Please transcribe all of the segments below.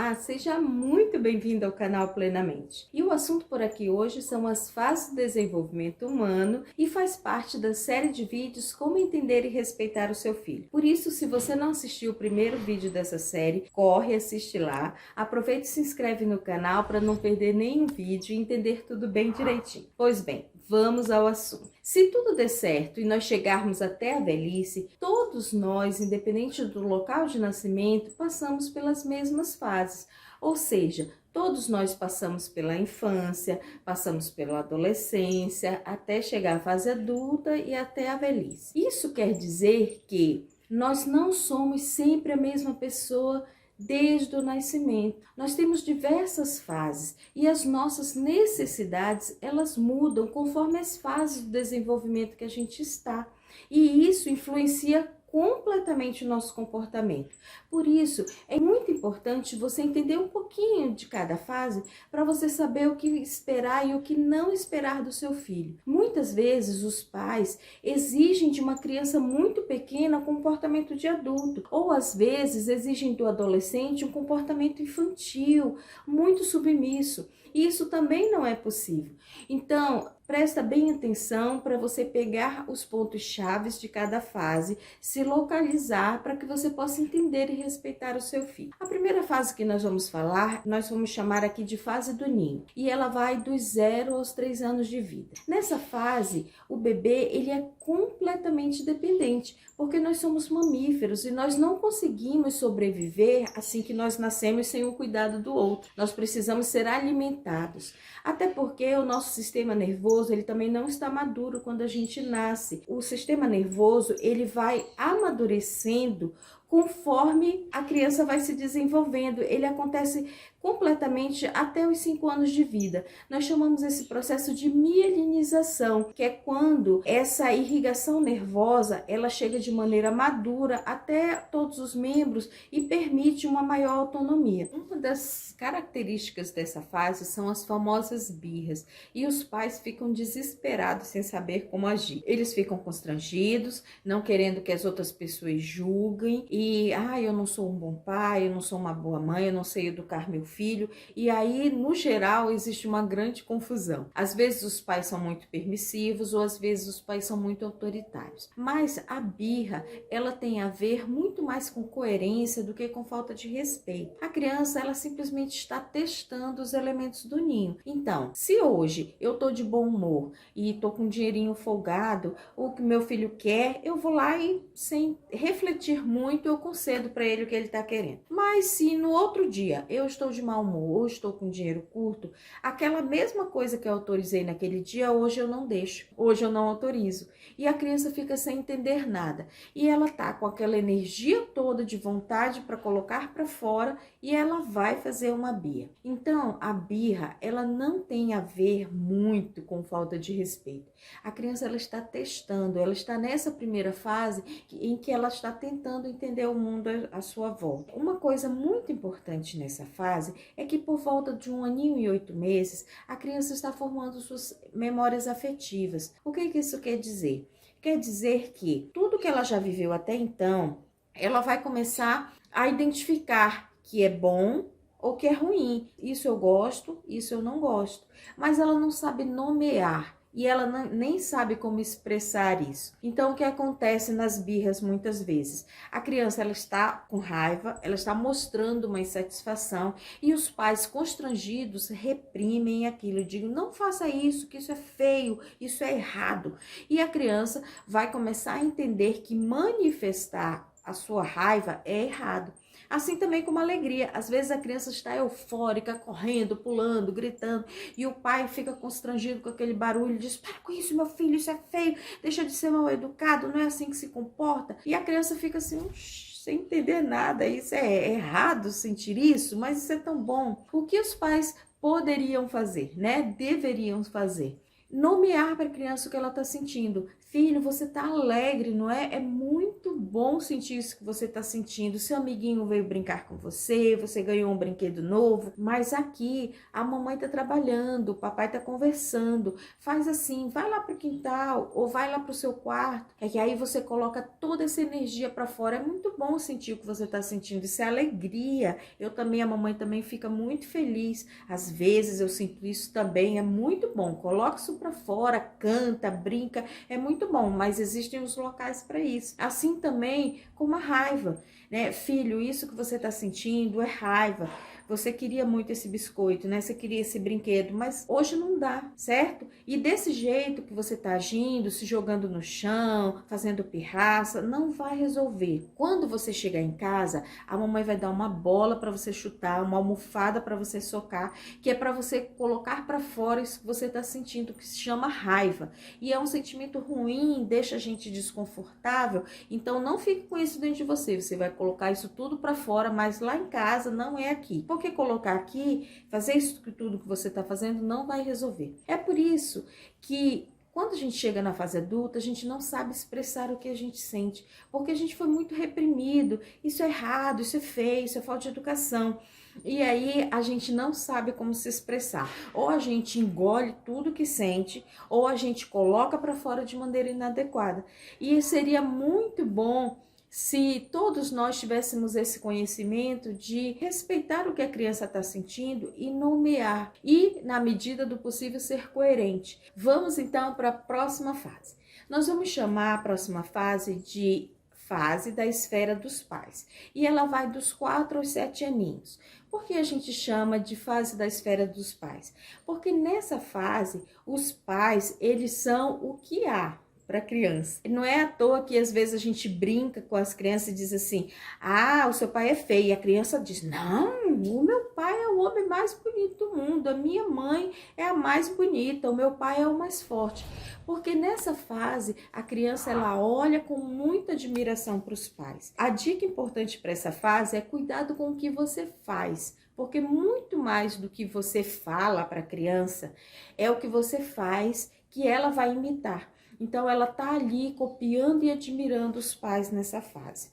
Olá, seja muito bem-vindo ao canal Plenamente. E o assunto por aqui hoje são as fases do desenvolvimento humano e faz parte da série de vídeos Como Entender e Respeitar o Seu Filho. Por isso, se você não assistiu o primeiro vídeo dessa série, corre, assiste lá. Aproveita e se inscreve no canal para não perder nenhum vídeo e entender tudo bem direitinho. Pois bem, vamos ao assunto. Se tudo der certo e nós chegarmos até a velhice, todos nós, independente do local de nascimento, passamos pelas mesmas fases. Ou seja, todos nós passamos pela infância, passamos pela adolescência, até chegar à fase adulta e até a velhice. Isso quer dizer que nós não somos sempre a mesma pessoa desde o nascimento. Nós temos diversas fases e as nossas necessidades, elas mudam conforme as fases do desenvolvimento que a gente está. E isso influencia completamente o nosso comportamento. Por isso, é muito importante você entender um pouquinho de cada fase para você saber o que esperar e o que não esperar do seu filho. Muitas vezes os pais exigem de uma criança muito pequena um comportamento de adulto, ou às vezes exigem do adolescente um comportamento infantil, muito submisso. E isso também não é possível. Então, presta bem atenção para você pegar os pontos chaves de cada fase, se localizar para que você possa entender e respeitar o seu filho. A primeira fase que nós vamos falar, nós vamos chamar aqui de fase do ninho, e ela vai dos 0 aos 3 anos de vida. Nessa fase, o bebê ele é completamente dependente, porque nós somos mamíferos e nós não conseguimos sobreviver assim que nós nascemos sem o cuidado do outro. Nós precisamos ser alimentados. Até porque o nosso sistema nervoso, ele também não está maduro quando a gente nasce. O sistema nervoso, ele vai amadurecendo conforme a criança vai se desenvolvendo. Ele acontece completamente até os 5 anos de vida. Nós chamamos esse processo de mielinização, que é quando essa irrigação nervosa, ela chega de maneira madura até todos os membros e permite uma maior autonomia. Uma das características dessa fase são as famosas birras, e os pais ficam desesperados sem saber como agir. Eles ficam constrangidos, não querendo que as outras pessoas julguem, e eu não sou um bom pai, eu não sou uma boa mãe, eu não sei educar meu filho, e aí no geral existe uma grande confusão. Às vezes os pais são muito permissivos ou às vezes os pais são muito autoritários. Mas a birra, ela tem a ver muito mais com coerência do que com falta de respeito. A criança, ela simplesmente está testando os elementos do ninho. Então, se hoje eu tô de bom humor e tô com um dinheirinho folgado, o que meu filho quer, eu vou lá e sem refletir muito, eu concedo para ele o que ele está querendo. Mas se no outro dia eu estou de mau humor ou estou com dinheiro curto, aquela mesma coisa que eu autorizei naquele dia, hoje eu não deixo, hoje eu não autorizo. E a criança fica sem entender nada. E ela tá com aquela energia toda de vontade para colocar para fora e ela vai fazer uma birra. Então, a birra, ela não tem a ver muito com falta de respeito. A criança, ela está testando, ela está nessa primeira fase em que ela está tentando entender o mundo à sua volta. Uma coisa muito importante nessa fase é que por volta de 1 aninho e 8 meses, a criança está formando suas memórias afetivas. O que isso quer dizer? Quer dizer que tudo que ela já viveu até então, ela vai começar a identificar que é bom ou que é ruim. Isso eu gosto, isso eu não gosto. Mas ela não sabe nomear. E ela nem sabe como expressar isso. Então, o que acontece nas birras muitas vezes? A criança, ela está com raiva, ela está mostrando uma insatisfação e os pais constrangidos reprimem aquilo. Digam, não faça isso, que isso é feio, isso é errado. E a criança vai começar a entender que manifestar a sua raiva é errado. Assim também como a alegria. Às vezes a criança está eufórica, correndo, pulando, gritando, e o pai fica constrangido com aquele barulho e diz, para com isso, meu filho, isso é feio, deixa de ser mal educado, não é assim que se comporta. E a criança fica assim, sem entender nada, isso é errado sentir isso, mas isso é tão bom. O que os pais poderiam fazer, né? Deveriam fazer? Nomear para a criança o que ela está sentindo. Filho, você tá alegre, não é? É muito bom sentir isso que você tá sentindo. Seu amiguinho veio brincar com você, você ganhou um brinquedo novo, mas aqui a mamãe tá trabalhando, o papai tá conversando. Faz assim, vai lá pro quintal ou vai lá pro seu quarto. É que aí você coloca toda essa energia para fora. É muito bom sentir o que você tá sentindo. Isso é alegria. A mamãe também fica muito feliz. Às vezes eu sinto isso também, é muito bom. Coloca isso para fora, canta, brinca, é muito bom, mas existem os locais para isso. Assim também como a raiva, né? Filho, isso que você está sentindo é raiva. Você queria muito esse biscoito, né? Você queria esse brinquedo, mas hoje não dá, certo? E desse jeito que você está agindo, se jogando no chão, fazendo pirraça, não vai resolver. Quando você chegar em casa, a mamãe vai dar uma bola para você chutar, uma almofada para você socar, que é para você colocar para fora isso que você está sentindo, que se chama raiva. E é um sentimento ruim, deixa a gente desconfortável, então não fique com isso dentro de você. Você vai colocar isso tudo para fora, mas lá em casa não é aqui. Porque colocar aqui, fazer isso tudo que você está fazendo não vai resolver. É por isso que quando a gente chega na fase adulta, a gente não sabe expressar o que a gente sente, porque a gente foi muito reprimido. Isso é errado, isso é feio, isso é falta de educação. E aí a gente não sabe como se expressar. Ou a gente engole tudo que sente, ou a gente coloca para fora de maneira inadequada. E seria muito bom se todos nós tivéssemos esse conhecimento de respeitar o que a criança está sentindo e nomear. E, na medida do possível, ser coerente. Vamos então para a próxima fase. Nós vamos chamar a próxima fase de fase da esfera dos pais. E ela vai dos 4 aos 7 aninhos. Por que a gente chama de fase da esfera dos pais? Porque nessa fase, os pais, eles são o que há para a criança. Não é à toa que às vezes a gente brinca com as crianças e diz assim: ah, o seu pai é feio. E a criança diz: não, o meu pai é o homem mais bonito do mundo, a minha mãe é a mais bonita, o meu pai é o mais forte. Porque nessa fase a criança ela olha com muita admiração para os pais. A dica importante para essa fase é cuidado com o que você faz. Porque muito mais do que você fala para a criança é o que você faz que ela vai imitar. Então, ela está ali copiando e admirando os pais nessa fase.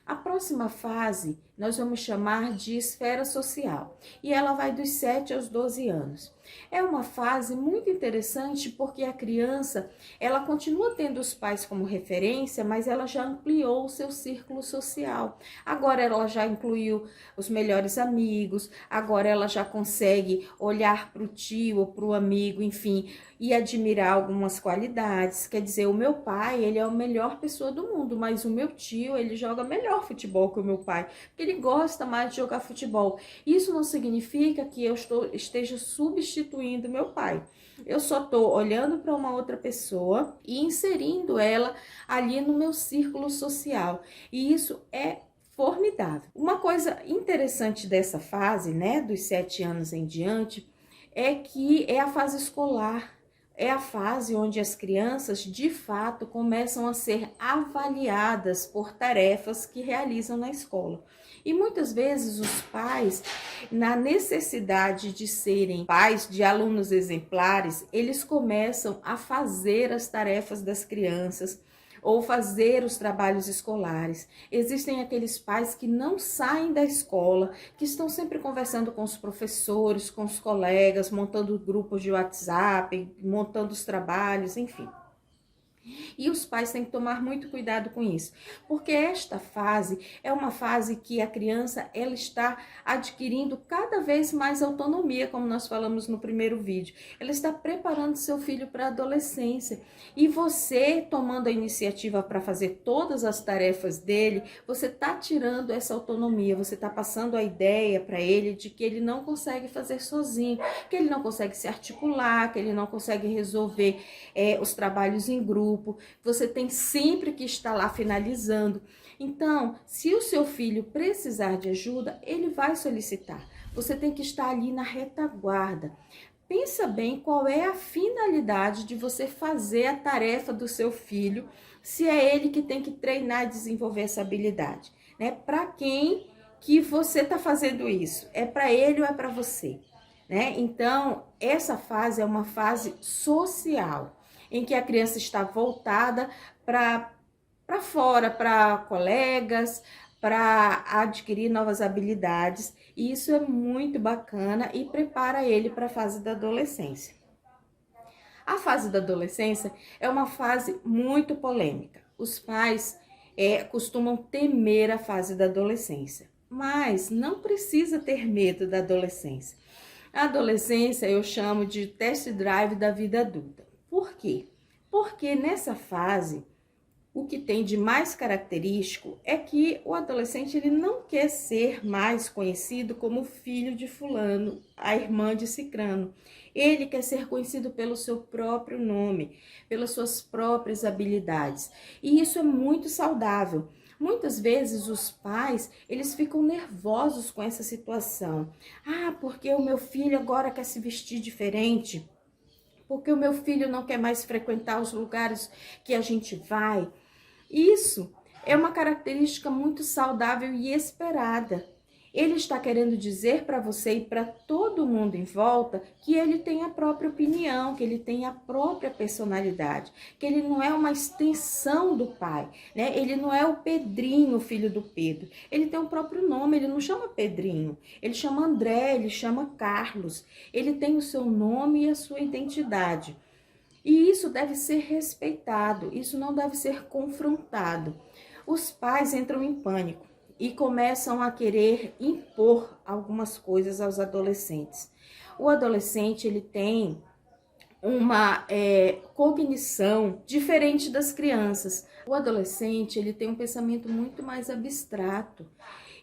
A próxima fase nós vamos chamar de esfera social e ela vai dos 7 aos 12 anos. É uma fase muito interessante porque a criança, ela continua tendo os pais como referência, mas ela já ampliou o seu círculo social. Agora ela já incluiu os melhores amigos, agora ela já consegue olhar para o tio ou para o amigo, enfim, e admirar algumas qualidades. Quer dizer, o meu pai, ele é a melhor pessoa do mundo, mas o meu tio, ele joga melhor futebol que o meu pai, porque ele gosta mais de jogar futebol. Isso não significa que eu esteja substituindo meu pai. Eu só estou olhando para uma outra pessoa e inserindo ela ali no meu círculo social. E isso é formidável. Uma coisa interessante dessa fase, né, dos 7 anos em diante, é que é a fase escolar. É a fase onde as crianças, de fato, começam a ser avaliadas por tarefas que realizam na escola. E muitas vezes os pais, na necessidade de serem pais de alunos exemplares, eles começam a fazer as tarefas das crianças, ou fazer os trabalhos escolares. Existem aqueles pais que não saem da escola, que estão sempre conversando com os professores, com os colegas, montando grupos de WhatsApp, montando os trabalhos, enfim. E os pais têm que tomar muito cuidado com isso, porque esta fase é uma fase que a criança ela está adquirindo cada vez mais autonomia, como nós falamos no primeiro vídeo. Ela está preparando seu filho para a adolescência. E você, tomando a iniciativa para fazer todas as tarefas dele, você está tirando essa autonomia, você está passando a ideia para ele de que ele não consegue fazer sozinho, que ele não consegue se articular, que ele não consegue resolver os trabalhos em grupo. Você tem sempre que estar lá finalizando. Então, se o seu filho precisar de ajuda, ele vai solicitar. Você tem que estar ali na retaguarda. Pensa bem qual é a finalidade de você fazer a tarefa do seu filho, se é ele que tem que treinar e desenvolver essa habilidade, né? Para quem que você está fazendo isso? É para ele ou é para você? Né? Então, essa fase é uma fase social. em que a criança está voltada para fora, para colegas, para adquirir novas habilidades. E isso é muito bacana e prepara ele para a fase da adolescência. A fase da adolescência é uma fase muito polêmica. Os pais costumam temer a fase da adolescência, mas não precisa ter medo da adolescência. A adolescência eu chamo de test drive da vida adulta. Por quê? Porque nessa fase, o que tem de mais característico é que o adolescente ele não quer ser mais conhecido como filho de fulano, a irmã de cicrano. Ele quer ser conhecido pelo seu próprio nome, pelas suas próprias habilidades. E isso é muito saudável. Muitas vezes os pais, eles ficam nervosos com essa situação. Ah, porque o meu filho agora quer se vestir diferente. Porque o meu filho não quer mais frequentar os lugares que a gente vai. Isso é uma característica muito saudável e esperada. Ele está querendo dizer para você e para todo mundo em volta que ele tem a própria opinião, que ele tem a própria personalidade, que ele não é uma extensão do pai, né? Ele não é o Pedrinho, filho do Pedro. Ele tem o próprio nome, ele não chama Pedrinho, ele chama André, ele chama Carlos. Ele tem o seu nome e a sua identidade. E isso deve ser respeitado, isso não deve ser confrontado. Os pais entram em pânico e começam a querer impor algumas coisas aos adolescentes. O adolescente, ele tem uma cognição diferente das crianças. O adolescente, ele tem um pensamento muito mais abstrato.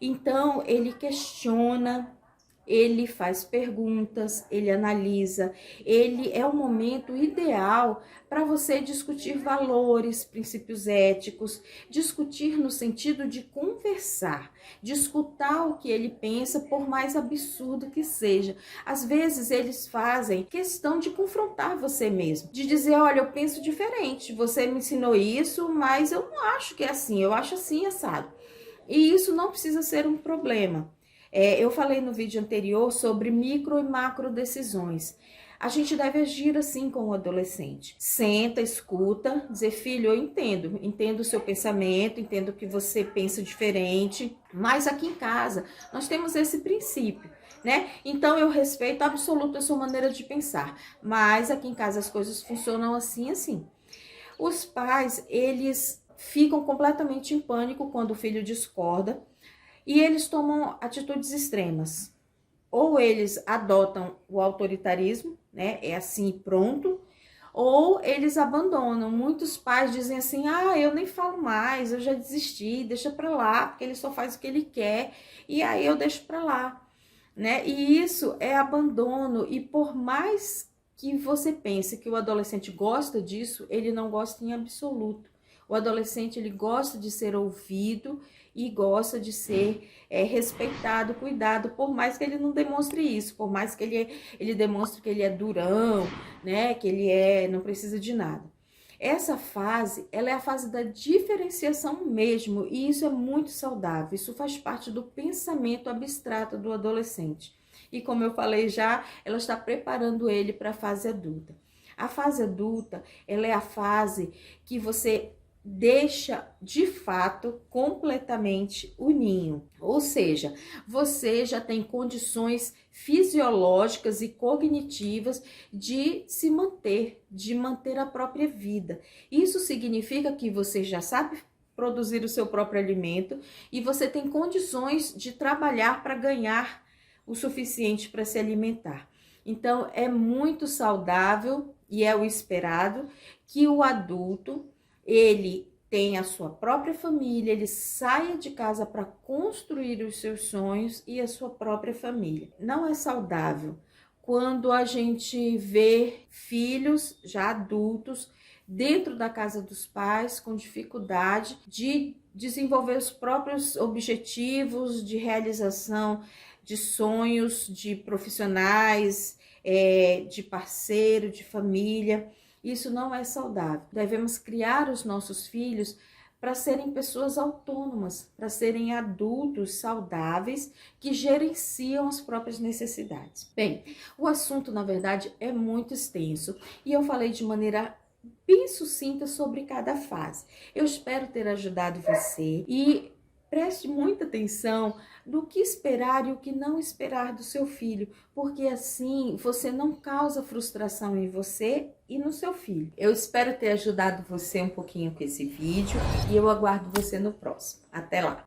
Então, ele questiona, ele faz perguntas, ele analisa, ele é o momento ideal para você discutir valores, princípios éticos, discutir no sentido de conversar, de escutar o que ele pensa, por mais absurdo que seja. Às vezes eles fazem questão de confrontar você mesmo, de dizer, olha, eu penso diferente, você me ensinou isso, mas eu não acho que é assim, eu acho assim, assado. E isso não precisa ser um problema. Eu falei no vídeo anterior sobre micro e macro decisões. A gente deve agir assim com o adolescente. Senta, escuta, dizer, filho, eu entendo o seu pensamento, entendo que você pensa diferente, mas aqui em casa nós temos esse princípio, né? Então eu respeito absoluto a sua maneira de pensar, mas aqui em casa as coisas funcionam assim, assim. Os pais, eles ficam completamente em pânico quando o filho discorda, e eles tomam atitudes extremas. Ou eles adotam o autoritarismo, né? É assim, pronto. Ou eles abandonam. Muitos pais dizem assim, ah, eu nem falo mais, eu já desisti, deixa pra lá, porque ele só faz o que ele quer, e aí eu deixo pra lá, né? E isso é abandono, e por mais que você pense que o adolescente gosta disso, ele não gosta em absoluto. O adolescente, ele gosta de ser ouvido e gosta de ser respeitado, cuidado, por mais que ele não demonstre isso, por mais que ele demonstre que ele é durão, né, que ele não precisa de nada. Essa fase, ela é a fase da diferenciação mesmo, e isso é muito saudável, isso faz parte do pensamento abstrato do adolescente. E como eu falei já, ela está preparando ele para a fase adulta. A fase adulta, ela é a fase que você deixa de fato completamente o ninho, ou seja, você já tem condições fisiológicas e cognitivas de se manter, de manter a própria vida. Isso significa que você já sabe produzir o seu próprio alimento e você tem condições de trabalhar para ganhar o suficiente para se alimentar. Então é muito saudável e é o esperado que o adulto ele tem a sua própria família, ele saia de casa para construir os seus sonhos e a sua própria família. Não é saudável quando a gente vê filhos já adultos dentro da casa dos pais com dificuldade de desenvolver os próprios objetivos de realização de sonhos, de profissionais, de parceiro, de família. Isso não é saudável. Devemos criar os nossos filhos para serem pessoas autônomas, para serem adultos saudáveis que gerenciam as próprias necessidades. Bem, o assunto, na verdade, é muito extenso e eu falei de maneira bem sucinta sobre cada fase. Eu espero ter ajudado você e preste muita atenção no que esperar e o que não esperar do seu filho, porque assim você não causa frustração em você e no seu filho. Eu espero ter ajudado você um pouquinho com esse vídeo e eu aguardo você no próximo. Até lá!